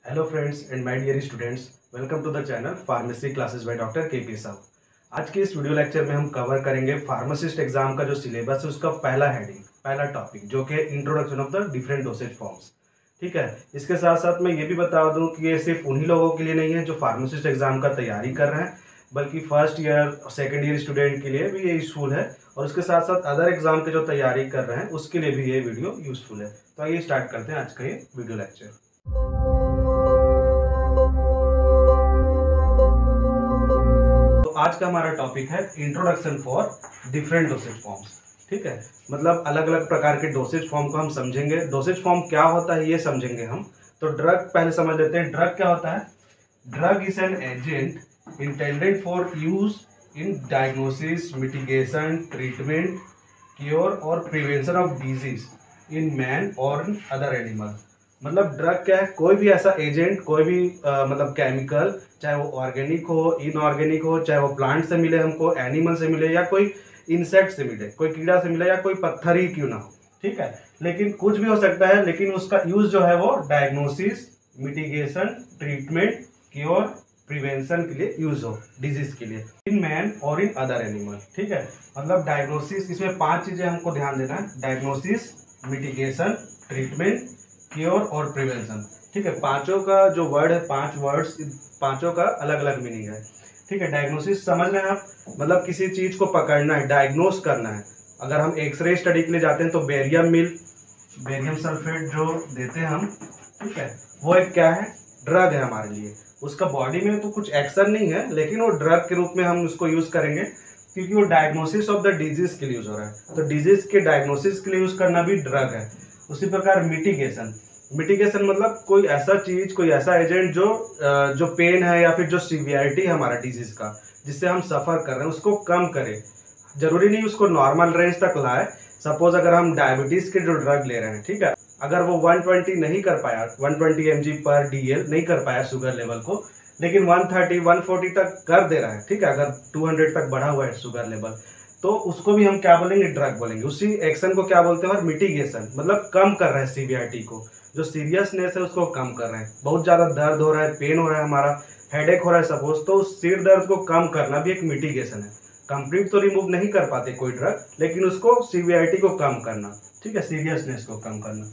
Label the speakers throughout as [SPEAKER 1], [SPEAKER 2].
[SPEAKER 1] Hello friends and my dear students, welcome to the channel pharmacy classes by doctor K साहब। आज के इस video lecture में हम कवर करेंगे फार्मासिस्ट एग्जाम का जो सिलेबस है उसका पहला हेडिंग, पहला टॉपिक जो कि introduction of the different dosage forms. ठीक है, इसके साथ साथ मैं ये भी बता दूं कि ये सिर्फ उन्हीं लोगों के लिए नहीं है जो फार्मासिस्ट एग्जाम का तैयारी कर रहे हैं, बल्कि फर्स्ट ईयर और सेकेंड ईयर स्टूडेंट के लिए भी ये यूजफुल है और उसके साथ साथ अदर एग्जाम के जो तैयारी कर रहे हैं उसके लिए भी ये वीडियो यूजफुल है। तो आइए स्टार्ट करते हैं आज का ये वीडियो लेक्चर। आज का हमारा टॉपिक है introduction for different dosage forms. ठीक है, मतलब अलग अलग प्रकार के डोसेज फॉर्म को हम समझेंगे। डोसेज फॉर्म क्या होता है ये समझेंगे हम। तो ड्रग पहले समझ लेते हैं। ड्रग क्या होता है? Drug is an agent intended for use in diagnosis, mitigation, treatment, cure और prevention of disease in man और इन अदर एनिमल। मतलब ड्रग क्या है? कोई भी ऐसा एजेंट, कोई भी मतलब केमिकल, चाहे वो ऑर्गेनिक हो, इनऑर्गेनिक हो, चाहे वो प्लांट से मिले हमको, एनिमल से मिले या कोई इंसेक्ट से मिले, कोई कीड़ा से मिले या कोई पत्थर ही क्यों ना हो। ठीक है, लेकिन कुछ भी हो सकता है, लेकिन उसका यूज जो है वो diagnosis, mitigation, treatment, cure, prevention के लिए यूज हो, डिजीज के लिए, इन मैन और इन अदर एनिमल। ठीक है, मतलब डायग्नोसिस, इसमें 5 चीजें हमको ध्यान देना है: डायग्नोसिस, मिटिगेशन, ट्रीटमेंट, क्योर और प्रिवेंशन। ठीक है, पांचों का जो वर्ड है, 5 वर्ड्स, पांचों का अलग अलग मीनिंग है। ठीक है, डायग्नोसिस समझ रहे हैं आप? मतलब किसी चीज को पकड़ना है, डायग्नोस करना है। अगर हम एक्सरे स्टडी के लिए जाते हैं तो बेरियम सल्फेट जो देते हैं हम, ठीक है, वो एक क्या है? ड्रग है हमारे लिए। उसका बॉडी में तो कुछ एक्शन नहीं है, लेकिन वो ड्रग के रूप में हम उसको यूज करेंगे क्योंकि वो डायग्नोसिस ऑफ द डिजीज के लिए यूज हो रहा है। तो डिजीज के डायग्नोसिस के लिए यूज करना भी ड्रग है। उसी प्रकार मिटिगेशन मतलब कोई ऐसा चीज, कोई ऐसा एजेंट जो पेन है या फिर जो सीवियरिटी है हमारा डिजीज का, जिससे हम सफर कर रहे हैं, उसको कम करे। जरूरी नहीं उसको नॉर्मल रेंज तक लाए। सपोज अगर हम डायबिटीज के जो ड्रग ले रहे हैं, ठीक है, अगर वो 120 नहीं कर पाया, 120 mg पर DL नहीं कर पाया शुगर लेवल को, लेकिन 130 140 तक कर दे रहा है, ठीक है, अगर 200 तक बढ़ा हुआ है शुगर लेवल, तो उसको भी हम क्या बोलेंगे? ड्रग बोलेंगे। उसी एक्शन को क्या बोलते हैं? और मिटिगेशन मतलब कम कर रहा है सीवियरिटी को, जो सीरियसनेस है उसको कम कर रहे हैं। बहुत ज्यादा दर्द हो रहा है, पेन हो रहा है, हमारा हेडेक हो रहा है सपोज, तो सिर दर्द को कम करना भी एक मिटिगेशन है। कंप्लीट तो रिमूव नहीं कर पाते कोई ड्रग, लेकिन उसको सीवियरिटी को कम करना, ठीक है, सीरियसनेस को कम करना।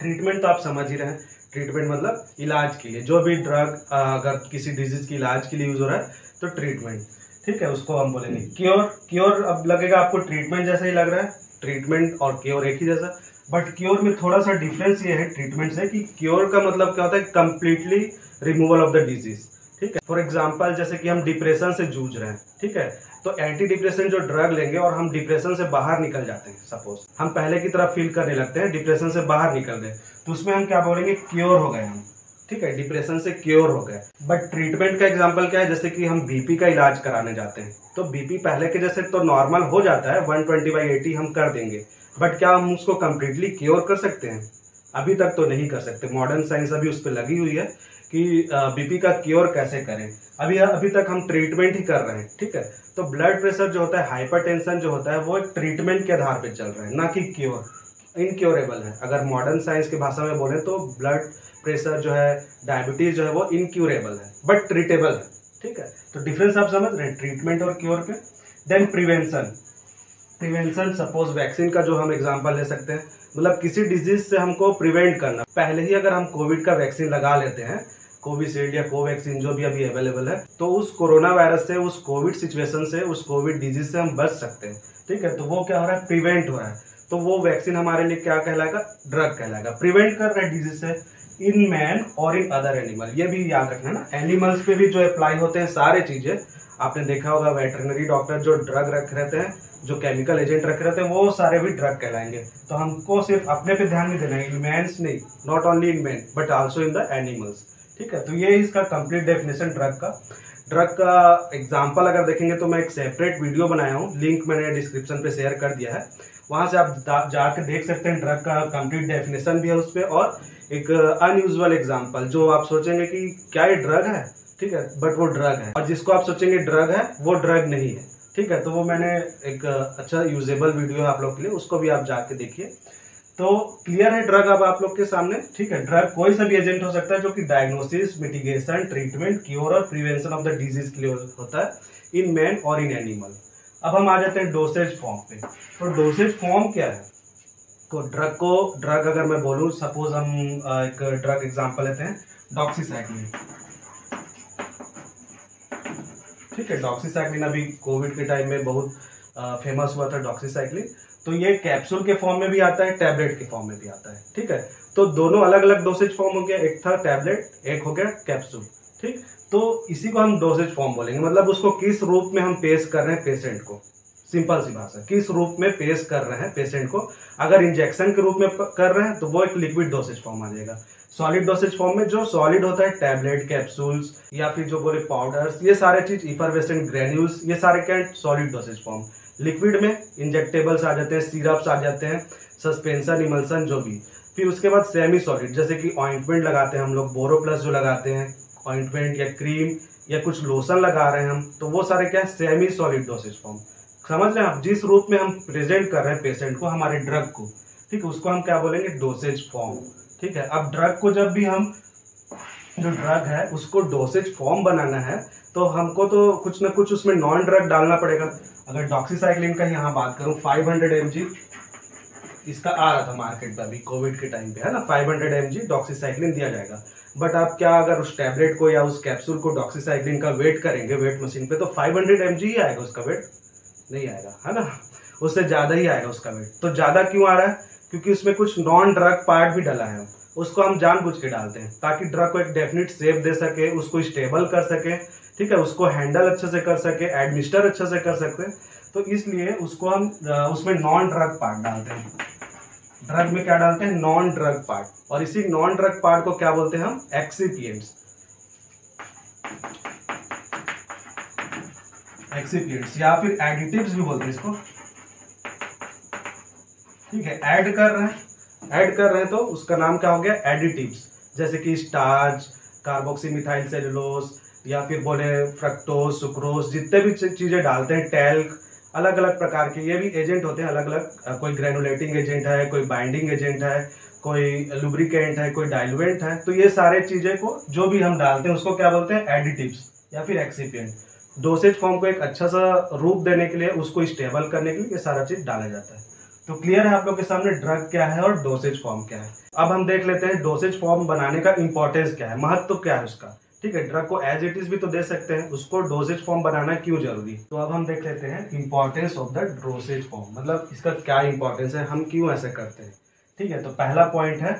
[SPEAKER 1] ट्रीटमेंट तो आप समझ ही रहे हैं। ट्रीटमेंट मतलब इलाज के लिए, जो भी ड्रग अगर किसी डिजीज की इलाज के लिए यूज हो रहा है तो ट्रीटमेंट, ठीक है, उसको हम बोलेंगे। क्योर अब लगेगा आपको ट्रीटमेंट जैसा ही लग रहा है, ट्रीटमेंट और क्योर एक ही जैसा, बट क्योर में थोड़ा सा डिफरेंस ये है ट्रीटमेंट से कि क्योर का मतलब क्या होता है? Completely removal of the disease. ठीक है, फॉर एग्जांपल जैसे कि हम डिप्रेशन से जूझ रहे हैं, ठीक है, तो एंटी डिप्रेशन जो ड्रग लेंगे और हम डिप्रेशन से बाहर निकल जाते हैं, सपोज हम पहले की तरह फील करने लगते हैं, डिप्रेशन से बाहर निकल गए, तो उसमें हम क्या बोलेंगे? क्योर हो गए हम। ठीक है, डिप्रेशन से क्योर हो गए। बट ट्रीटमेंट का एग्जांपल क्या है? जैसे कि हम बीपी का इलाज कराने जाते हैं, तो बीपी पहले के जैसे तो नॉर्मल हो जाता है, 120/80 हम कर देंगे, बट क्या हम उसको कंप्लीटली क्योर कर सकते हैं? अभी तक तो नहीं कर सकते। मॉडर्न साइंस अभी उस पर लगी हुई है कि बीपी का क्योर कैसे करें। अभी तक हम ट्रीटमेंट ही कर रहे हैं। ठीक है, तो ब्लड प्रेशर जो होता है, हाइपरटेंशन जो होता है, वो एक ट्रीटमेंट के आधार पर चल रहा है, ना कि क्योर। इनक्योरेबल है। अगर मॉडर्न साइंस की भाषा में बोले तो ब्लड प्रेशर जो है, डायबिटीज जो है, वो इनक्यूरेबल है बट ट्रीटेबल है। ठीक है, तो डिफरेंस आप समझ रहे हैं ट्रीटमेंट और क्योर के। देन प्रिवेंशन सपोज वैक्सीन का जो हम एग्जांपल ले सकते हैं, मतलब किसी डिजीज से हमको प्रिवेंट करना। पहले ही अगर हम कोविड का वैक्सीन लगा लेते हैं, कोविशील्ड या कोवैक्सीन जो भी अभी अवेलेबल है, तो उस कोरोना वायरस से, उस कोविड सिचुएशन से, उस कोविड डिजीज से हम बच सकते हैं। ठीक है, तो वो क्या हो रहा है? प्रिवेंट हो रहा है। तो वो वैक्सीन हमारे लिए क्या कहलाएगा? ड्रग कहलाएगा। प्रिवेंट कर रहा है डिजीज से इन मैन और इन अदर एनिमल। ये भी याद रखना ना, एनिमल्स पे भी जो अप्लाई होते हैं सारे चीजें। आपने देखा होगा वेटरनरी डॉक्टर जो ड्रग रख रहते हैं, जो केमिकल एजेंट रख रहते हैं, वो सारे भी ड्रग कहलाएंगे। तो हमको सिर्फ अपने पे ध्यान नहीं देना है, इन मैन्स नहीं, not only in man but also in the animals. ठीक है, तो ये इसका कंप्लीट डेफिनेशन ड्रग का एग्जाम्पल अगर देखेंगे तो मैं एक सेपरेट वीडियो बनाया हूँ, लिंक मैंने डिस्क्रिप्शन पे शेयर कर दिया है, वहां से आप जाकर देख सकते हैं। ड्रग का कंप्लीट डेफिनेशन भी है उस पर, और एक अनयूजुअल एग्जांपल जो आप सोचेंगे कि क्या ये ड्रग है, ठीक है, बट वो ड्रग है। और जिसको आप सोचेंगे ड्रग है, वो ड्रग नहीं है। ठीक है, तो वो मैंने एक अच्छा यूजेबल वीडियो है आप लोग के लिए, उसको भी आप जाके देखिए। तो क्लियर है ड्रग अब आप लोग के सामने, ठीक है। ड्रग कोई सा भी एजेंट हो सकता है जो कि डायग्नोसिस, मिटिगेशन, ट्रीटमेंट, क्योर और प्रिवेंशन ऑफ द डिजीज के लिए होता है इन मैन और इन एनिमल। अब हम आ जाते हैं डोसेज फॉर्म पे। तो डोसेज फॉर्म क्या है? तो ड्रग अगर मैं बोलूँ, सपोज हम एक ड्रग एग्जांपल लेते हैं, डॉक्सीसाइक्लिन, ठीक है। डॉक्सीसाइक्लिन अभी कोविड के टाइम में बहुत फेमस हुआ था डॉक्सीसाइक्लिन। तो ये कैप्सूल के फॉर्म में भी आता है, टैबलेट के फॉर्म में भी आता है, ठीक है। तो दोनों अलग अलग डोसेज फॉर्म हो गया, एक था टैबलेट, एक हो गया कैप्सूल, ठीक। तो इसी को हम डोसेज फॉर्म बोलेंगे, मतलब उसको किस रूप में हम पेश कर रहे हैं पेशेंट को। सिंपल सी भाषा, किस रूप में पेश कर रहे हैं पेशेंट को। अगर इंजेक्शन के रूप में कर रहे हैं तो वो एक लिक्विड डोसेज फॉर्म आ जाएगा। सॉलिड डोसेज फॉर्म में जो सॉलिड होता है, टैबलेट, कैप्सूल्स या फिर जो बोले पाउडर्स, ये सारे चीज, इफरवेसेंट ग्रेन्यूल्स, ये सारे क्या है, सॉलिड डोसेज फॉर्म। लिक्विड में इंजेक्टेबल्स आ जाते हैं, सिरप्स आ जाते हैं, सस्पेंशन, इमल्सन, जो भी। फिर उसके बाद सेमी सॉलिड, जैसे कि ऑइंटमेंट लगाते हैं हम लोग, बोरोप्लस जो लगाते हैं ऑइंटमेंट या क्रीम या कुछ लोशन लगा रहे हैं हम, तो वो सारे क्या है, सेमी सॉलिड डोसेज फॉर्म। समझ रहे हैं आप, जिस रूप में हम प्रेजेंट कर रहे हैं पेशेंट को हमारे ड्रग को, ठीक है, उसको हम क्या बोलेंगे, डोसेज फॉर्म, ठीक है। अब ड्रग को जब भी हम, जो ड्रग है उसको डोसेज फॉर्म बनाना है तो हमको तो कुछ ना कुछ उसमें नॉन ड्रग डालना पड़ेगा। अगर डॉक्सीसाइक्लिन का यहाँ बात करूँ, 500 mg इसका आ रहा था मार्केट में अभी कोविड के टाइम पे, है ना, 500 mg डॉक्सीसाइक्लिन दिया जाएगा। बट आप क्या अगर उस टैबलेट को या उस कैप्सूल को डॉक्सीसाइक्लिन का वेट करेंगे वेट मशीन पे, तो 500 mg ही आएगा उसका वेट, नहीं आएगा, है ना, उससे ज़्यादा ही आएगा उसका वेट। तो ज़्यादा क्यों आ रहा है? क्योंकि उसमें कुछ नॉन ड्रग पार्ट भी डला है, उसको हम जानबूझ के डालते हैं ताकि ड्रग को एक डेफिनेट शेप दे सके, उसको स्टेबल कर सके, ठीक है, उसको हैंडल अच्छे से कर सके, एडमिनिस्टर अच्छे से कर सकते। तो इसलिए उसको हम उसमें नॉन ड्रग पार्ट डालते हैं। ड्रग में क्या डालते हैं? Non drug part. और इसी नॉन ड्रग पार्ट को क्या बोलते हैं हम? एक्सिपिएंट्स। एक्सिपिएंट्स या फिर एडिटिव्स भी बोलते हैं इसको, ठीक है। ऐड कर रहे हैं तो उसका नाम क्या हो गया? एडिटिव्स। जैसे कि स्टार्च, कार्बोक्सी मिथाइल सेलुलोज या फिर बोले फ्रक्टोज, सुक्रोज, जितने भी चीजें डालते हैं, टैल्क, अलग अलग प्रकार के ये भी एजेंट होते हैं अलग अलग। कोई ग्रेनुलेटिंग एजेंट है, कोई बाइंडिंग एजेंट है, कोई लुब्रिकेंट है, कोई डाइलुएंट है। तो ये सारे चीजें को जो भी हम डालते हैं उसको क्या बोलते हैं? एडिटिव्स या फिर एक्सिपिएंट। डोसेज फॉर्म को एक अच्छा सा रूप देने के लिए, उसको स्टेबल करने के लिए ये सारा चीज डाला जाता है। तो क्लियर है आप लोग के सामने ड्रग क्या है और डोसेज फॉर्म क्या है। अब हम देख लेते हैं डोसेज फॉर्म बनाने का इंपॉर्टेंस क्या है, महत्व क्या है उसका, ठीक है। ड्रग को एज इट इज भी तो दे सकते हैं, उसको डोसेज फॉर्म बनाना क्यों जरूरी। तो अब हम देख लेते हैं importance of the dosage form, मतलब इसका क्या इंपॉर्टेंस है, हम क्यों ऐसे करते हैं, ठीक है। तो पहला पॉइंट है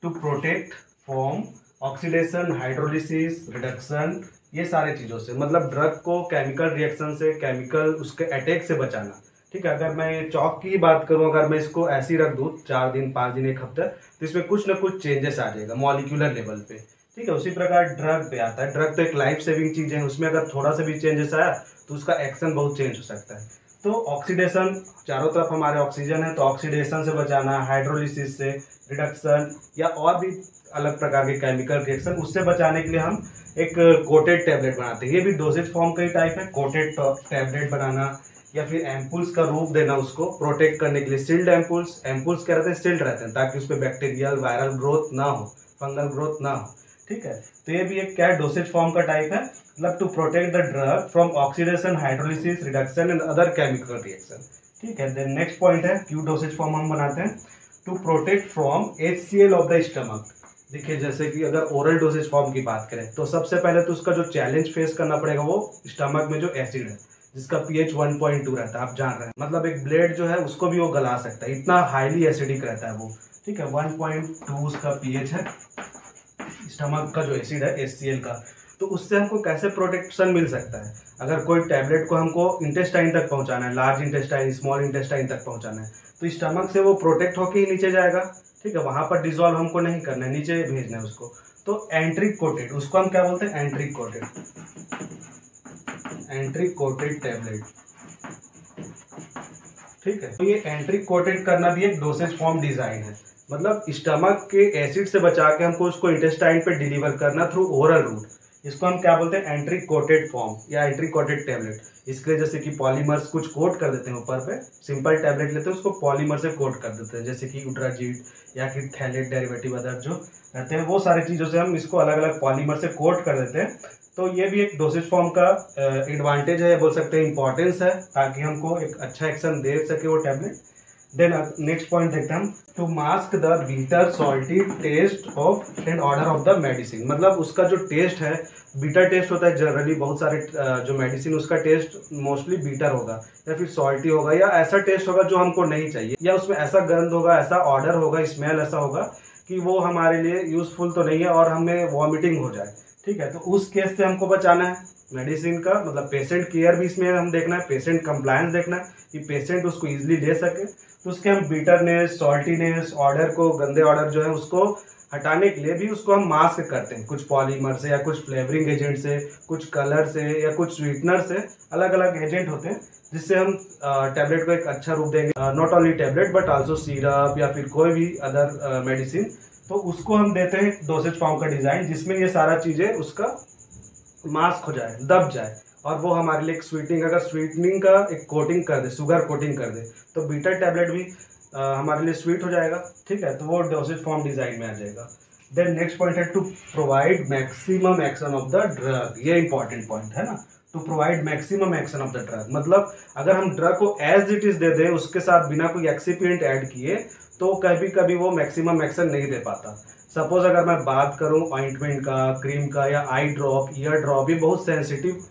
[SPEAKER 1] to protect from oxidation, hydrolysis, reduction, ये सारे चीजों से, मतलब ड्रग को केमिकल रिएक्शन से, केमिकल उसके अटैक से बचाना, ठीक है। अगर मैं चौक की बात करूं, अगर मैं इसको ऐसे ही रख दूं 4 दिन, 5 दिन, 1 हफ्ता, तो इसमें कुछ ना कुछ चेंजेस आ जाएगा मॉलिक्यूलर लेवल पे, ठीक है। उसी प्रकार ड्रग पे आता है। ड्रग तो एक लाइफ सेविंग चीज है, उसमें अगर थोड़ा सा भी चेंजेस आया तो उसका एक्शन बहुत चेंज हो सकता है। तो ऑक्सीडेशन, चारों तरफ हमारे ऑक्सीजन है, तो ऑक्सीडेशन से बचाना, हाइड्रोलिसिस से, रिडक्शन या और भी अलग प्रकार के केमिकल रिएक्शन, उससे बचाने के लिए हम एक कोटेड टैबलेट बनाते हैं। ये भी डोसेज फॉर्म का ही टाइप है, कोटेड टैबलेट बनाना या फिर एम्पुल्स का रूप देना उसको प्रोटेक्ट करने के लिए। सील्ड एम्पुल्स, एम्पुल्स क्या रहते हैं? सील्ड रहते हैं, ताकि उस पर बैक्टीरियल वायरल ग्रोथ ना हो, फंगल ग्रोथ ना हो, ठीक है। तो ये भी एक क्या है? डोसेज फॉर्म का टाइप है, मतलब to protect the drug from oxidation, hydrolysis, reduction and other chemical reaction, ठीक है। देन नेक्स्ट पॉइंट है क्यों डोसेज फॉर्म हम बनाते हैं, to protect from HCl of the stomach. देखिए, जैसे कि अगर ओरल डोसेज फॉर्म की बात करें तो सबसे पहले तो उसका जो चैलेंज फेस करना पड़ेगा वो स्टमक में जो एसिड है, जिसका pH 1.2 रहता है, आप जान रहे हैं, मतलब एक ब्लेड जो है उसको भी वो गला सकता है, इतना हाईली एसिडिक रहता है वो, ठीक है। 1.2 उसका pH है, स्टमक का जो एसिड है HCl का। तो उससे हमको कैसे प्रोटेक्शन मिल सकता है? अगर कोई टैबलेट को हमको इंटेस्टाइन तक पहुंचाना है, लार्ज इंटेस्टाइन, स्मॉल इंटेस्टाइन तक पहुंचाना है, तो स्टमक से वो प्रोटेक्ट होकर ही नीचे जाएगा, ठीक है। वहां पर डिजोल्व हमको नहीं करना है, नीचे भेजना है उसको। तो एंट्रिक कोटेड, उसको हम क्या बोलते हैं? एंट्रिक कोटेड, एंट्रिक कोटेड टैबलेट, ठीक है। तो ये एंट्रिक कोटेड करना भी एक डोसेज फॉर्म डिजाइन है, मतलब स्टमक के एसिड से बचा के हमको उसको इंटेस्टाइन पे डिलीवर करना थ्रू ओरल रूट। इसको हम क्या बोलते हैं, एंट्री कोटेड फॉर्म या एंट्री कोटेड टैबलेट। इसके लिए जैसे कि पॉलीमर्स कुछ कोट कर देते हैं ऊपर पे, सिंपल टैबलेट लेते हैं उसको पॉलीमर से कोट कर देते हैं, जैसे कि यूट्राजीड या कि थैलेट डेरिवेटिव अदर जो रहते हैं, वो सारी चीज़ों से हम इसको अलग अलग पॉलीमर से कोट कर देते हैं। तो ये भी एक डोसेज फॉर्म का एडवांटेज है, बोल सकते हैं इंपॉर्टेंस है, ताकि हमको एक अच्छा एक्शन दे सके वो टैबलेट। देन नेक्स्ट पॉइंट देखते हैं हम, to mask the bitter salty taste of and odour of the medicine. मतलब उसका जो टेस्ट है, बीटर टेस्ट होता है जनरली, बहुत सारे जो मेडिसिन उसका टेस्ट मोस्टली बीटर होगा या फिर सॉल्टी होगा या ऐसा टेस्ट होगा जो हमको नहीं चाहिए, या उसमें ऐसा गंध होगा, ऐसा ऑर्डर होगा, स्मेल ऐसा होगा कि वो हमारे लिए यूजफुल तो नहीं है और हमें वॉमिटिंग हो जाए। ठीक है, तो उस केस से हमको बचाना है मेडिसिन का, मतलब पेशेंट केयर भी इसमें हम देखना है, पेशेंट कंप्लायंस देखना है कि पेशेंट उसको इजीली ले सके। तो उसके हम बीटरनेस, सॉल्टीनेस, ऑर्डर को, गंदे ऑर्डर जो है उसको हटाने के लिए भी उसको हम मास्क करते हैं, कुछ पॉलीमर से या कुछ फ्लेवरिंग एजेंट से, कुछ कलर से या कुछ स्वीटनर से, अलग अलग एजेंट होते हैं जिससे हम टैबलेट को एक अच्छा रूप देंगे। Not only tablet but also syrup या फिर कोई भी अदर मेडिसिन, तो उसको हम देते हैं डोसेज फॉर्म का डिज़ाइन जिसमें ये सारा चीज़ें उसका मास्क हो जाए, दब जाए, और वो हमारे लिए एक स्वीटनिंग, अगर स्वीटनिंग का एक कोटिंग कर दे, शुगर कोटिंग कर दे, तो बीटर टैबलेट भी हमारे लिए स्वीट हो जाएगा। ठीक है, तो वो डोसेज फॉर्म डिज़ाइन में आ जाएगा। देन नेक्स्ट पॉइंट है to provide maximum action of the drug. ये इंपॉर्टेंट पॉइंट है ना, to provide maximum action of the drug. मतलब अगर हम ड्रग को एज इट इज दे दें, उसके साथ बिना कोई एक्सिपिएंट ऐड किए, तो कभी कभी वो मैक्सिमम एक्शन नहीं दे पाता। सपोज अगर मैं बात करूं ऑइंटमेंट का, क्रीम का या आई ड्रॉप, ईयर ड्रॉप, ये बहुत सेंसिटिव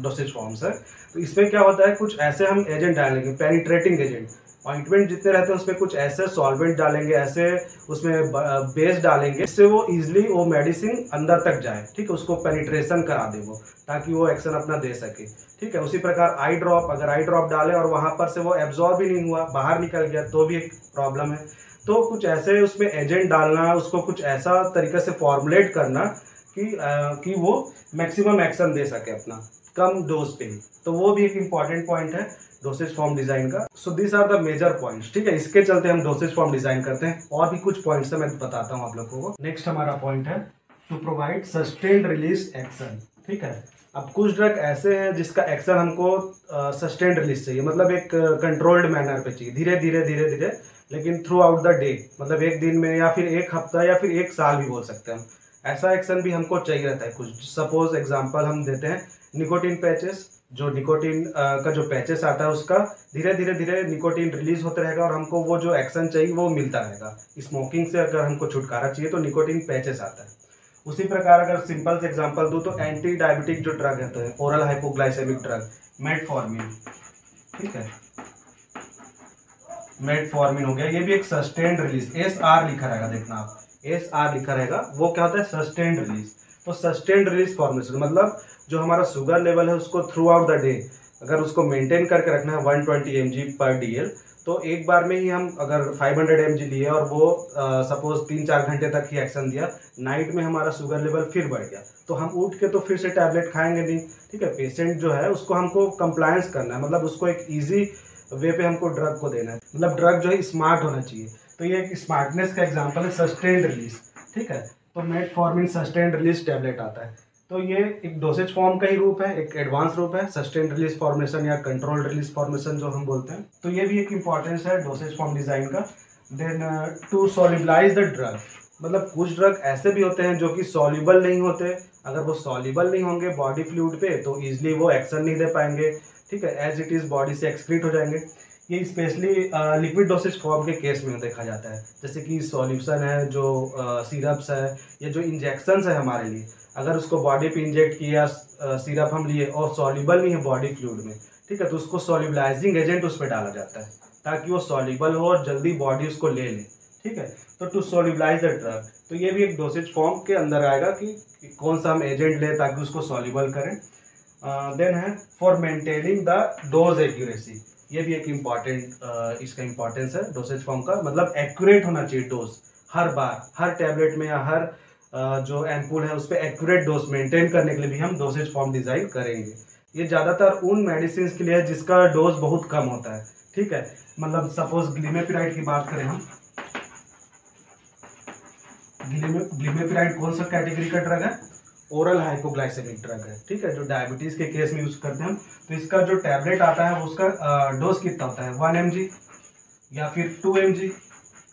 [SPEAKER 1] डोसेज फॉर्म्स है। तो इसमें क्या होता है, कुछ ऐसे हम एजेंट डालेंगे, पेनिट्रेटिंग एजेंट। ऑइंटमेंट जितने रहते हैं उसमें कुछ ऐसे सॉल्वेंट डालेंगे, ऐसे उसमें बेस डालेंगे जिससे वो इजिली वो मेडिसिन अंदर तक जाए। ठीक है, उसको पेनिट्रेशन करा दे वो, ताकि वो एक्शन अपना दे सके। ठीक है, उसी प्रकार आई ड्रॉप, अगर आई ड्रॉप डाले और वहां पर से वो एब्जॉर्ब ही नहीं हुआ, बाहर निकल गया, तो भी एक प्रॉब्लम है। तो कुछ ऐसे उसमें एजेंट डालना, उसको कुछ ऐसा तरीके से फॉर्मुलेट करना कि वो मैक्सिमम एक्शन दे सके अपना कम डोज पे ही। तो वो भी एक इम्पॉर्टेंट पॉइंट है डोसेज फॉर्म डिजाइन का। So this are the major points. ठीक है, इसके चलते हम डोसेज फॉर्म डिजाइन करते हैं। और भी कुछ पॉइंट्स है, मैं बताता हूँ आप लोगों को। नेक्स्ट हमारा पॉइंट है to provide sustained release action. ठीक है, अब कुछ ड्रग ऐसे हैं जिसका एक्शन हमको सस्टेन्ड रिलीज चाहिए, मतलब एक कंट्रोल्ड मैनर पे चाहिए, धीरे धीरे धीरे धीरे, लेकिन थ्रू आउट द डे, मतलब एक दिन में या फिर एक हफ्ता या फिर एक साल भी बोल सकते हैं हम। ऐसा एक्शन भी हमको चाहिए रहता है कुछ। सपोज एग्जांपल हम देते हैं निकोटिन पैचेस। जो निकोटिन का जो पैचेस आता है उसका धीरे धीरे धीरे निकोटिन रिलीज होता रहेगा और हमको वो जो एक्शन चाहिए वो मिलता रहेगा। स्मोकिंग से अगर हमको छुटकारा चाहिए तो निकोटिन पैचेस आता है। उसी प्रकार अगर सिंपल से एग्जांपल दूं तो एंटी डायबिटिक जो ड्रग रहते हैं, ओरल हाइपोग्लाइसेमिक ड्रग, मेटफॉर्मिन। ठीक है, मेटफॉर्मिन हो गया, ये भी एक सस्टेन्ड रिलीज, SR लिखा रहेगा, देखना आप SR लिखा रहेगा, वो क्या होता है, सस्टेन्ड रिलीज। तो सस्टेन्ड रिलीज फॉर्मेशन मतलब जो हमारा शुगर लेवल है उसको थ्रू आउट द डे अगर उसको मेंटेन करके रखना है 120 mg पर DL, तो एक बार में ही हम अगर 500 mg लिए और वो सपोज 3-4 घंटे तक ही एक्शन दिया, नाइट में हमारा शुगर लेवल फिर बढ़ गया, तो हम उठ के तो फिर से टैबलेट खाएंगे नहीं। ठीक है, पेशेंट जो है उसको हमको कंप्लायंस करना है, मतलब उसको एक ईजी वे पे हमको ड्रग को देना है, मतलब ड्रग जो है स्मार्ट होना चाहिए। तो ये एक स्मार्टनेस का एग्जांपल है सस्टेन्ड रिलीज। ठीक है, तो मेटफॉर्मिन सस्टेन्ड रिलीज टैबलेट आता है। तो ये एक डोसेज फॉर्म का ही रूप है, एक एडवांस रूप है, सस्टेन्ड रिलीज फॉर्मेशन या कंट्रोल रिलीज फॉर्मेशन जो हम बोलते हैं। तो ये भी एक इंपॉर्टेंस है डोसेज फॉर्म डिजाइन का। देन टू सॉल्युबलाइज द ड्रग, मतलब कुछ ड्रग ऐसे भी होते हैं जो कि सॉल्युबल नहीं होते। अगर वो सॉल्युबल नहीं होंगे बॉडी फ्लूइड पे तो इजिली वो एक्शन नहीं दे पाएंगे। ठीक है, एज इट इज बॉडी से एक्सक्रीट हो जाएंगे। ये स्पेशली लिक्विड डोसेज फॉर्म के केस में देखा जाता है, जैसे कि सॉल्यूशन है, जो सिरप्स है, या जो इंजेक्शंस है हमारे लिए, अगर उसको बॉडी पे इंजेक्ट किया सिरप हम लिए और सॉल्युबल नहीं है बॉडी फ्लूइड में, ठीक है, तो उसको सॉल्युबलाइजिंग एजेंट उस पर डाला जाता है ताकि वो सॉल्युबल हो और जल्दी बॉडी उसको ले ले। ठीक है, तो टू सॉल्युबलाइज द ड्रग, तो ये भी एक डोसेज फॉर्म के अंदर आएगा कि कौन सा हम एजेंट ले ताकि उसको सॉल्युबल करें। देन है for maintaining the dose accuracy, ये भी एक इम्पॉर्टेंट इसका इम्पॉर्टेंस है डोसेज फॉर्म का, मतलब एक्यूरेट होना चाहिए डोज हर बार, हर टैबलेट में या हर जो एम्पूल है उस पर एक्यूरेट डोज मेंटेन करने के लिए भी हम डोसेज फॉर्म डिजाइन करेंगे। ये ज़्यादातर उन मेडिसिन के लिए है जिसका डोज बहुत कम होता है। ठीक है, मतलब सपोज ग्लिमेपिराइड की बात करें हम, ग्लिमेपिराइड कौन सा कैटेगरी का ड्रग है, ओरल हाइपोग्लाइसेमिक ड्रग है, ठीक है, जो डायबिटीज़ के केस में यूज़ करते हैं हम। तो इसका जो टैबलेट आता है उसका डोज कितना होता है, 1 mg या फिर 2 mg,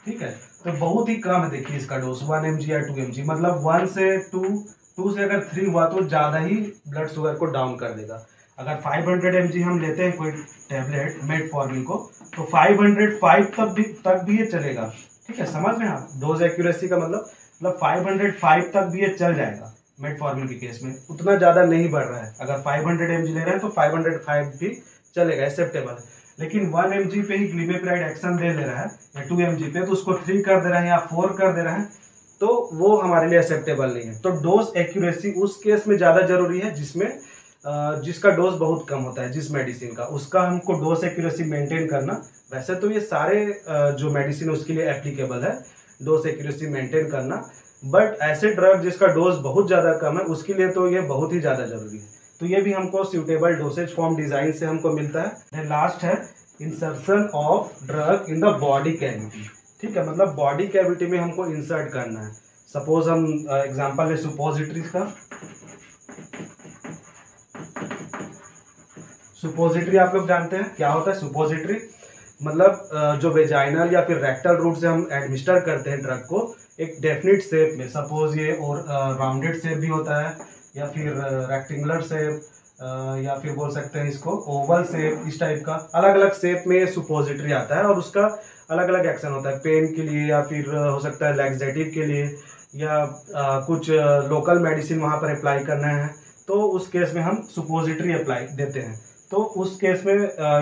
[SPEAKER 1] ठीक है। तो बहुत ही कम है, देखिए इसका डोज 1 mg या 2 mg, मतलब 1 से 2 से अगर 3 हुआ तो ज़्यादा ही ब्लड शुगर को डाउन कर देगा। अगर 500 mg हम लेते हैं कोई टैबलेट मेटफॉर्मिन को, तो 505 तक भी ये चलेगा, ठीक है, समझ में आप डोज एक्यूरेसी का मतलब 505 तक भी ये चल जाएगा मेटफॉर्मिन के केस में, उतना ज़्यादा नहीं बढ़ रहा है। अगर 500 mg ले रहे हैं तो 505 भी चलेगा, एक्सेप्टेबल है। लेकिन 1 mg पे ही ग्लिमेप्राइड एक्शन दे ले रहा है या 2 mg पे, तो उसको 3 कर दे रहा है या 4 कर दे रहा है, तो वो हमारे लिए एक्सेप्टेबल नहीं है। तो डोज एक्यूरेसी उस केस में ज़्यादा जरूरी है जिसमें जिसका डोज बहुत कम होता है, जिस मेडिसिन का, उसका हमको डोज एक्यूरेसी मेंटेन करना। वैसे तो ये सारे जो मेडिसिन है उसके लिए एप्लीकेबल है डोज एक्यूरेसी मेंटेन करना, बट ऐसे ड्रग जिसका डोज बहुत ज़्यादा कम है उसके लिए तो ये बहुत ही ज़्यादा जरूरी है। तो ये भी हमको सूटेबल डोसेज फॉर्म डिज़ाइन से हमको मिलता है। लास्ट है insertion of drug in the body cavity, ठीक है, मतलब बॉडी कैविटी में हमको इंसर्ट करना है। सपोज हम एग्जांपल है सुपोजिटरीज का। सुपोजिटरी आप लोग जानते हैं क्या होता है सुपोजिटरी, मतलब जो वेजाइनल या फिर रेक्टल रूट से हम एडमिनिस्टर करते हैं ड्रग को एक डेफिनिट शेप में, सपोज ये और राउंडेड शेप भी होता है या फिर रेक्टेंगुलर शेप, या फिर बोल सकते हैं इसको ओवल शेप, इस टाइप का अलग अलग शेप में सुपोजिटरी आता है और उसका अलग अलग एक्शन होता है, पेन के लिए या फिर हो सकता है लैक्सेटिव के लिए, या कुछ लोकल मेडिसिन वहाँ पर अप्लाई करना है, तो उस केस में हम सुपोजिटरी अप्लाई देते हैं। तो उस केस में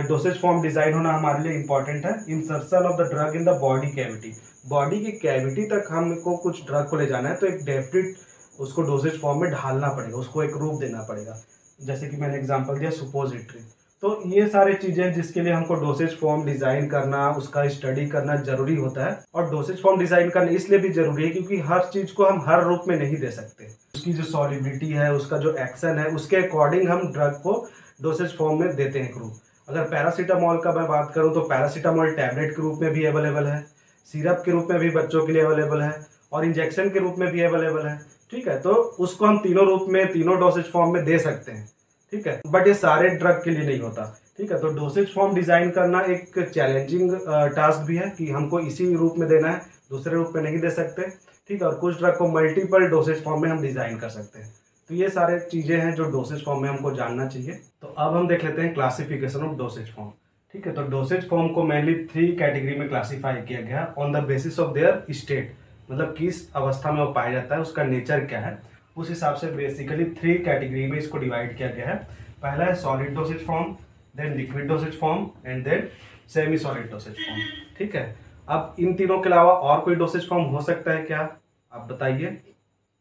[SPEAKER 1] डोसेज फॉर्म डिजाइन होना हमारे लिए इंपॉर्टेंट है। Insertion of the drug in the body cavity, body की कैविटी तक हमको कुछ ड्रग को ले जाना है तो एक डेफिनेट उसको डोसेज फॉर्म में ढालना पड़ेगा, उसको एक रूप देना पड़ेगा, जैसे कि मैंने एग्जांपल दिया सुपोजिटरी। तो ये सारे चीज़ें जिसके लिए हमको डोसेज फॉर्म डिज़ाइन करना, उसका स्टडी करना जरूरी होता है। और डोसेज फॉर्म डिज़ाइन करना इसलिए भी जरूरी है क्योंकि हर चीज़ को हम हर रूप में नहीं दे सकते, उसकी जो सॉलिबिलिटी है, उसका जो एक्शन है, उसके अकॉर्डिंग हम ड्रग को डोसेज फॉर्म में देते हैं ग्रुप। अगर पैरासीटामोल का मैं बात करूं तो पैरासीटामोल टैबलेट के रूप में भी अवेलेबल है, सिरप के रूप में भी बच्चों के लिए अवेलेबल है और इंजेक्शन के रूप में भी अवेलेबल है, ठीक है। तो उसको हम तीनों रूप में, तीनों डोसेज फॉर्म में दे सकते हैं, ठीक है, बट ये सारे ड्रग के लिए नहीं होता, ठीक है। तो डोसेज फॉर्म डिजाइन करना एक चैलेंजिंग टास्क भी है कि हमको इसी रूप में देना है, दूसरे रूप में नहीं दे सकते, ठीक है। और कुछ ड्रग को मल्टीपल डोसेज फॉर्म में हम डिजाइन कर सकते हैं। तो ये सारे चीजें हैं जो डोसेज फॉर्म में हमको जानना चाहिए। तो अब हम देख लेते हैं क्लासिफिकेशन ऑफ डोसेज फॉर्म, ठीक है। तो डोसेज फॉर्म को मेनली 3 कैटेगरी में क्लासीफाई किया गया on the basis of their state, मतलब किस अवस्था में वो पाया जाता है, उसका नेचर क्या है, उस हिसाब से बेसिकली 3 कैटेगरी में इसको डिवाइड किया गया है। पहला है solid dosage form, then liquid dosage form and then semi solid dosage form, ठीक है। अब इन तीनों के अलावा और कोई डोसेज फॉर्म हो सकता है क्या, आप बताइए,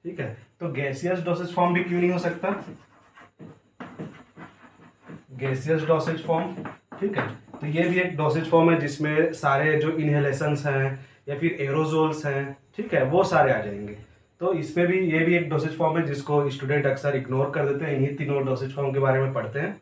[SPEAKER 1] ठीक है। तो गैसियस डोसेज फॉर्म भी क्यों नहीं हो सकता, गैसियस डोसेज फॉर्म, ठीक है। तो ये भी एक डोसेज फॉर्म है जिसमें सारे जो इनहेलेशंस हैं या फिर एरोजोल्स हैं, ठीक है, वो सारे आ जाएंगे। तो इसमें भी ये भी एक डोसेज फॉर्म है जिसको स्टूडेंट अक्सर इग्नोर कर देते हैं, इन्हीं तीनों डोसेज फॉर्म के बारे में पढ़ते हैं।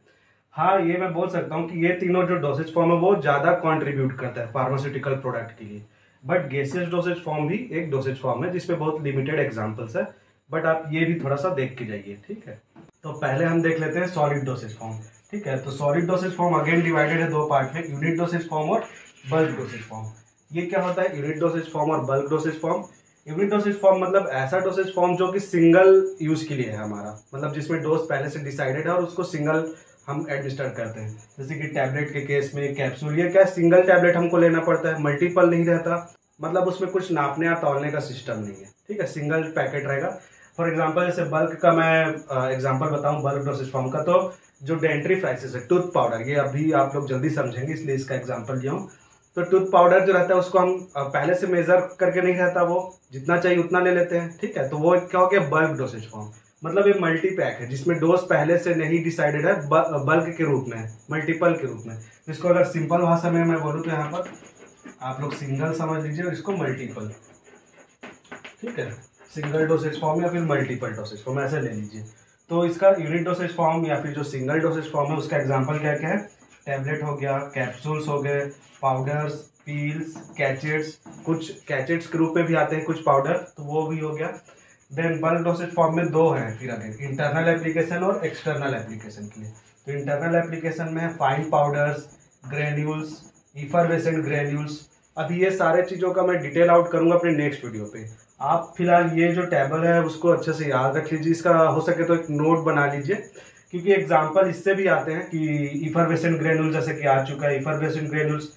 [SPEAKER 1] हाँ, ये मैं बोल सकता हूँ कि ये तीनों जो डोसेज फॉर्म है वो ज़्यादा कॉन्ट्रीब्यूट करता है फार्मास्यूटिकल प्रोडक्ट के लिए, बट गैसियस डोसेज फॉर्म भी एक डोसेज फॉर्म है जिसमें बहुत लिमिटेड एग्जाम्पल्स है, बट आप ये भी थोड़ा सा देख के जाइए, ठीक है। तो पहले हम देख लेते हैं सॉलिड डोसेज फॉर्म, ठीक है। तो solid dosage form again divided है 2 पार्ट में, यूनिट डोसेज फॉर्म और बल्क डोसेज फॉर्म। ये क्या होता है यूनिट डोसेज फॉर्म और bulk dosage form. Unit dosage form मतलब ऐसा डोसेज फॉर्म जो कि सिंगल यूज के लिए है हमारा, मतलब जिसमें डोज पहले से डिसाइडेड है और उसको सिंगल हम एडमिनिस्टर करते हैं, जैसे कि टैबलेट के केस में कैप्सूल, ये क्या सिंगल टैबलेट हमको लेना पड़ता है, मल्टीपल नहीं रहता, मतलब उसमें कुछ नापने या तौलने का सिस्टम नहीं है, ठीक है, सिंगल पैकेट रहेगा। फॉर एग्जांपल जैसे बल्क का मैं एग्जांपल बताऊं बल्क डोसेज फॉर्म का, तो जो डेंट्रीफ्राइसिस है, टूथ पाउडर, ये अभी आप लोग जल्दी समझेंगे इसलिए इसका एग्जांपल लिया हूँ। तो टूथ पाउडर जो रहता है उसको हम पहले से मेजर करके नहीं रहता, वो जितना चाहिए उतना ले लेते हैं, ठीक है। तो वो क्या हो गया बल्क डोसेज फॉर्म, मतलब ये मल्टी पैक है जिसमें डोज पहले से नहीं डिसाइडेड है, बल्क के रूप में, मल्टीपल के रूप में। इसको अगर सिंपल भाषा में मैं बोलूँ तो यहाँ पर आप लोग सिंगल समझ लीजिए और इसको मल्टीपल, ठीक है, सिंगल डोसेज फॉर्म या फिर मल्टीपल डोसेज फॉर्म ऐसे ले लीजिए। तो इसका यूनिट डोसेज फॉर्म या फिर जो सिंगल डोसेज फॉर्म है उसका एग्जांपल क्या क्या है, टैबलेट हो गया, कैप्सूल्स हो गए, पाउडर्स, पील्स, कैचेट्स, कुछ कैचेट्स के रूप में भी आते हैं कुछ पाउडर, तो वो भी हो गया, देन बल्क डोसेज फॉर्म में दो हैं फिर अगेन, इंटरनल एप्लीकेशन और एक्सटर्नल एप्लीकेशन के लिए। तो इंटरनल एप्लीकेशन में है fine powders, granules, effervescent granules. अभी ये सारे चीज़ों का मैं डिटेल आउट करूंगा अपने नेक्स्ट वीडियो पे। आप फिलहाल ये जो टेबल है उसको अच्छे से याद रख लीजिए, इसका हो सके तो एक नोट बना लीजिए, क्योंकि एग्जाम्पल इससे भी आते हैं कि इफरवेसेंट ग्रेन्यूल जैसे कि आ चुका है, effervescent granules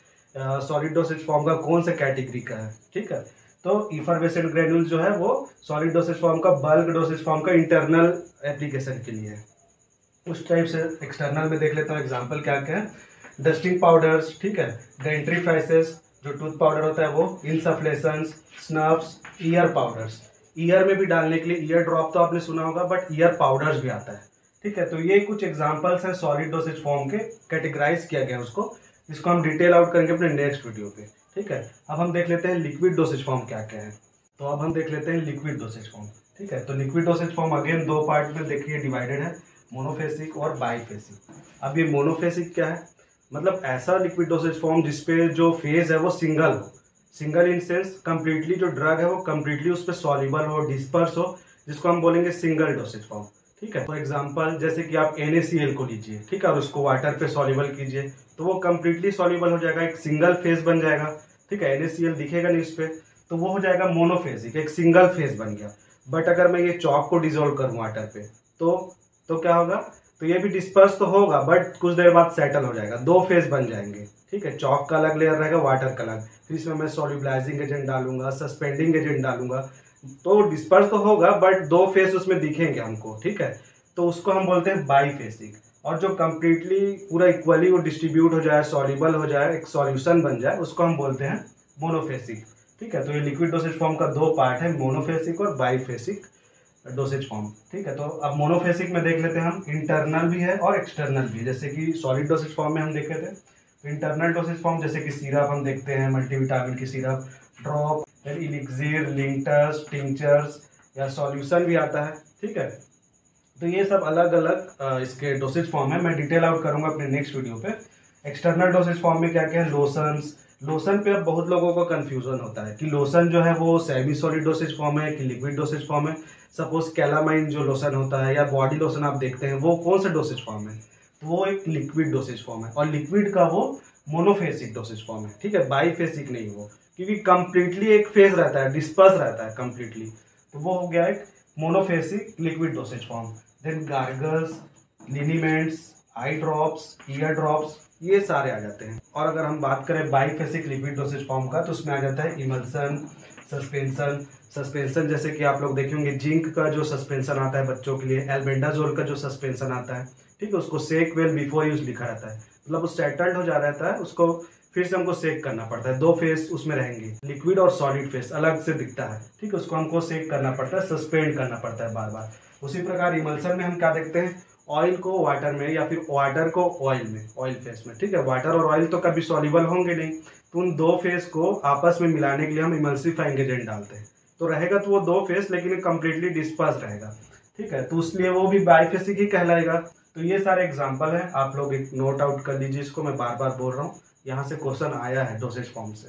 [SPEAKER 1] solid dosage form का कौन सा कैटेगरी का है, ठीक है। तो इफरवेसेंट ग्रेन्यूल्स जो है वो सॉलिड डोसेज फॉर्म का, बल्क डोसेज फॉर्म का इंटरनल एप्लीकेशन के लिए है। उस टाइप से एक्सटर्नल में देख लेता हूँ एग्जाम्पल क्या क्या है। डस्टिंग पाउडर्स, ठीक है, डेंट्रीफाइसेस जो टूथ पाउडर होता है वो, इनसफ्लेशंस, स्नफ्स, ईयर पाउडर्स। ईयर में भी डालने के लिए ईयर ड्रॉप तो आपने सुना होगा, बट ईयर पाउडर्स भी आता है, ठीक है। तो ये कुछ एग्जांपल्स हैं सॉलिड डोसेज फॉर्म के, कैटेगराइज किया गया उसको, इसको हम डिटेल आउट करेंगे अपने नेक्स्ट वीडियो पे, ठीक है। अब हम देख लेते हैं लिक्विड डोसेज फॉर्म क्या क्या है। तो अब हम देख लेते हैं लिक्विड डोसेज फॉर्म, ठीक है। तो लिक्विड डोसेज फॉर्म अगेन दो पार्ट में देखिए डिवाइडेड है, मोनोफेसिक और बाईफेसिक। अब ये मोनोफेसिक क्या है, मतलब ऐसा लिक्विड डोसेज फॉर्म जिसपे जो फेज है वो सिंगल हो, सिंगल इन सेंस कंप्लीटली जो ड्रग है वो कंप्लीटली उस पर सॉल्युबल हो, डिस्पर्स हो, जिसको हम बोलेंगे सिंगल डोसेज फॉर्म, ठीक है। फॉर एग्जांपल जैसे कि आप NaCl को लीजिए, ठीक है, और उसको वाटर पे सॉल्युबल कीजिए तो वो कंप्लीटली सॉल्युबल हो जाएगा, एक सिंगल फेज बन जाएगा, ठीक है। NaCl दिखेगा नहीं उस पर, तो वो हो जाएगा मोनोफेसिक, एक सिंगल फेज बन गया। बट अगर मैं ये चॉक को डिजोल्व करूँ वाटर पे तो क्या होगा, तो ये भी डिस्पर्स तो होगा बट कुछ देर बाद सेटल हो जाएगा, दो फेज बन जाएंगे, ठीक है। चॉक का अलग लेयर रहेगा, वाटर का अलग, फिर इसमें मैं सॉल्युबलाइजिंग एजेंट डालूंगा, सस्पेंडिंग एजेंट डालूंगा, तो डिस्पर्स तो होगा बट दो फेज उसमें दिखेंगे हमको, ठीक है। तो उसको हम बोलते हैं बाईफेसिक। और जो कंप्लीटली पूरा इक्वली वो डिस्ट्रीब्यूट हो जाए, सॉल्युबल हो जाए, एक सॉल्यूशन बन जाए, उसको हम बोलते हैं मोनोफेसिक, ठीक है। तो ये लिक्विड डोसेज फॉर्म का दो पार्ट है, मोनोफेसिक और बाईफेसिक डोसेज फॉर्म, ठीक है। तो अब मोनोफेसिक में देख लेते हैं हम, इंटरनल भी है और एक्सटर्नल भी, जैसे कि सॉलिड डोसेज फॉर्म में हम देखे थे। तो इंटरनल डोसेज फॉर्म जैसे कि सिरप हम देखते हैं, मल्टीविटामिन की सिरप, ड्रॉप, इलिक्सिर, लिंक्टर्स, टिंचर्स या सॉल्यूशन भी आता है, ठीक है। तो ये सब अलग अलग इसके डोसेज फॉर्म है, मैं डिटेल आउट करूंगा अपने नेक्स्ट वीडियो पे। एक्सटर्नल डोसेज फॉर्म में क्या क्या है, लोशंस। लोशन पे अब बहुत लोगों को कंफ्यूजन होता है कि लोशन जो है वो सेमी सॉलिड डोसेज फॉर्म है कि लिक्विड डोसेज फॉर्म है। सपोज कैलामाइन जो लोशन होता है या बॉडी लोशन आप देखते हैं वो कौन सा डोसेज फॉर्म है, तो वो एक लिक्विड डोसेज फॉर्म है, और लिक्विड का वो मोनोफेसिक डोसेज फॉर्म है, ठीक है, बाईफेसिक नहीं वो, क्योंकि कंप्लीटली एक फेज रहता है, डिस्पर्स रहता है कंप्लीटली, तो वो हो गया एक monophasic liquid dosage form. Then gargles, liniments, eye drops, ear drops, ये सारे आ जाते हैं। और अगर हम बात करें बाईफेसिक लिक्विड डोसेज फॉर्म का, तो उसमें आ जाता है इमल्सन, सस्पेंशन। सस्पेंशन जैसे कि आप लोग देखे होंगे, जिंक का जो सस्पेंशन आता है बच्चों के लिए, एल्बेंडाजोल का जो सस्पेंशन आता है, ठीक है, उसको सेक वेल बिफोर यूज लिखा रहता है, मतलब वो सेटल्ड हो जा रहता है, उसको फिर से हमको सेक करना पड़ता है, दो फेस उसमें रहेंगे, लिक्विड और सॉलिड फेस अलग से दिखता है, ठीक है, उसको हमको सेक करना पड़ता है, सस्पेंड करना पड़ता है बार बार। उसी प्रकार इमल्सन में हम क्या देखते हैं, ऑयल को वाटर में या फिर वाटर को ऑयल में, ऑयल फेस में, ठीक है। वाटर और ऑयल तो कभी सॉल्युबल होंगे नहीं, तो उन दो फेस को आपस में मिलाने के लिए हम इमल्सिफाइंग एजेंट डालते हैं, तो रहेगा तो वो दो फेस लेकिन कंप्लीटली डिस्पर्स रहेगा, ठीक है, तो इसलिए वो भी बाईफेसिक ही कहलाएगा। तो ये सारे एग्जाम्पल हैं, आप लोग एक नोट आउट कर लीजिए, इसको मैं बार बार बोल रहा हूँ, यहाँ से क्वेश्चन आया है डोसेज फॉर्म से।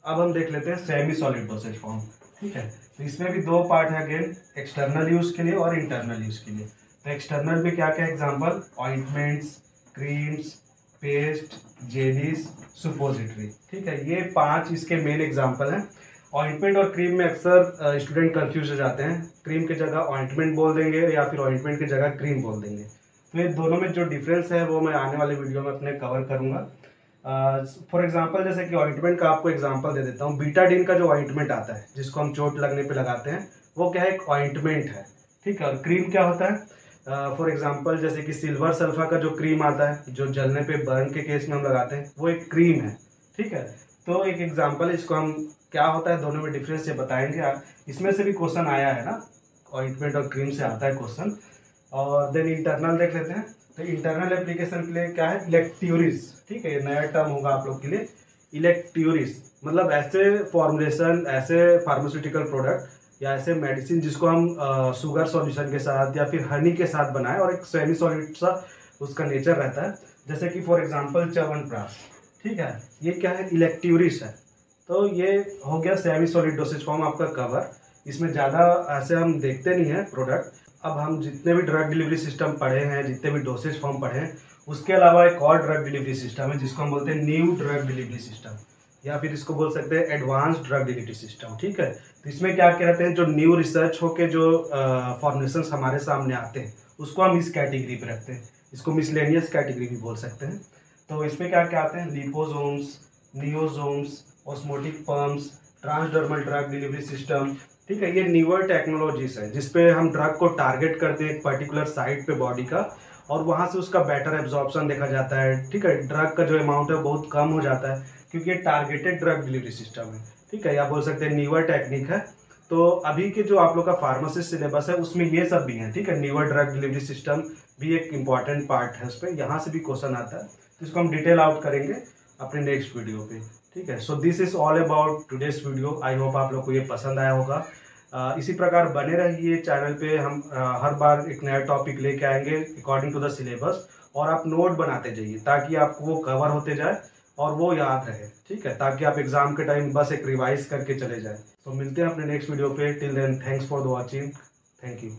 [SPEAKER 1] अब हम देख लेते हैं सेमी सॉलिड डोसेज फॉर्म, ठीक है। तो इसमें भी दो पार्ट है अगेन, एक्सटर्नल यूज के लिए और इंटरनल यूज के लिए। तो एक्सटर्नल में क्या क्या example, ointments, creams, paste, jellies, suppository, ठीक है, ये पांच इसके मेन एग्जांपल हैं। ऑइंटमेंट और क्रीम में अक्सर स्टूडेंट कंफ्यूज हो जाते हैं, क्रीम की जगह ऑइंटमेंट बोल देंगे या फिर ऑइंटमेंट की जगह क्रीम बोल देंगे। तो ये दोनों में जो डिफरेंस है वो मैं आने वाले वीडियो में अपने कवर करूंगा। फॉर एग्जांपल जैसे कि ऑइंटमेंट का आपको एग्जांपल दे देता हूँ, बीटाडीन का जो ऑइंटमेंट आता है जिसको हम चोट लगने पे लगाते हैं, वो क्या है, एक ऑइंटमेंट है, ठीक है। और क्रीम क्या होता है, फॉर एग्जांपल जैसे कि सिल्वर सल्फा का जो क्रीम आता है जो जलने पे बर्न के केस में हम लगाते हैं, वो एक क्रीम है, ठीक है। तो एक एग्जांपल इसको हम क्या होता है दोनों में डिफरेंस ये बताएंगे आप, इसमें से भी क्वेश्चन आया है ना, ऑइंटमेंट और क्रीम से आता है क्वेश्चन। और देन इंटरनल देख लेते हैं। तो इंटरनल एप्लीकेशन के लिए क्या है, इलेक्ट्यूरिस, ठीक है, ये नया टर्म होगा आप लोग के लिए, इलेक्ट्यूरिस मतलब ऐसे फॉर्मुलेशन, ऐसे फार्मास्यूटिकल प्रोडक्ट या ऐसे मेडिसिन जिसको हम शुगर सॉल्यूशन के साथ या फिर हनी के साथ बनाए और एक सेमी सॉलिड सा उसका नेचर रहता है, जैसे कि फॉर एग्जांपल च्यवनप्राश, ठीक है, ये क्या है, इलेक्ट्यूरिस है। तो ये हो गया सेमी सॉलिड डोसेज फॉर्म आपका कवर। इसमें ज़्यादा ऐसे हम देखते नहीं हैं प्रोडक्ट। अब हम जितने भी ड्रग डिलीवरी सिस्टम पढ़े हैं, जितने भी डोसेज फॉर्म पढ़े हैं, उसके अलावा एक और ड्रग डिलीवरी सिस्टम है जिसको हम बोलते हैं न्यू ड्रग डिलीवरी सिस्टम, या फिर इसको बोल सकते हैं एडवांस ड्रग डिलीवरी सिस्टम। ठीक है, तो इसमें क्या कहते हैं, जो न्यू रिसर्च होके जो फॉर्मुलेशंस हमारे सामने आते हैं उसको हम इस कैटेगरी पे रखते हैं, इसको मिसलेनियस कैटेगरी भी बोल सकते हैं। तो इसमें क्या क्या आते हैं, liposomes, niosomes, osmotic pumps, transdermal drug delivery system. ठीक है, ये न्यूअर टेक्नोलॉजीज है जिसपे हम ड्रग को टारगेट करते हैं एक पर्टिकुलर साइट पे बॉडी का, और वहाँ से उसका बेटर एब्जॉर्प्शन देखा जाता है। ठीक है, ड्रग का जो अमाउंट है बहुत कम हो जाता है क्योंकि ये टारगेटेड ड्रग डिलीवरी सिस्टम है। ठीक है, या बोल सकते हैं न्यूअर टेक्निक है। तो अभी के जो आप लोग का फार्मासिस्ट सिलेबस है उसमें ये सब भी है। ठीक है, न्यूअर ड्रग डिलीवरी सिस्टम भी एक इम्पॉर्टेंट पार्ट है, उस पर यहाँ से भी क्वेश्चन आता है, तो इसको हम डिटेल आउट करेंगे अपने नेक्स्ट वीडियो पे। ठीक है, so this is all about today's video. I hope आप लोग को ये पसंद आया होगा। इसी प्रकार बने रहिए चैनल पे, हम हर बार एक नया टॉपिक लेके आएंगे अकॉर्डिंग टू द सिलेबस, और आप नोट बनाते जाइए ताकि आपको वो कवर होते जाए और वो याद रहे। ठीक है, ताकि आप एग्जाम के टाइम बस एक रिवाइज करके चले जाए। तो मिलते हैं अपने नेक्स्ट वीडियो पे। Till then, thanks for the watching. Thank you.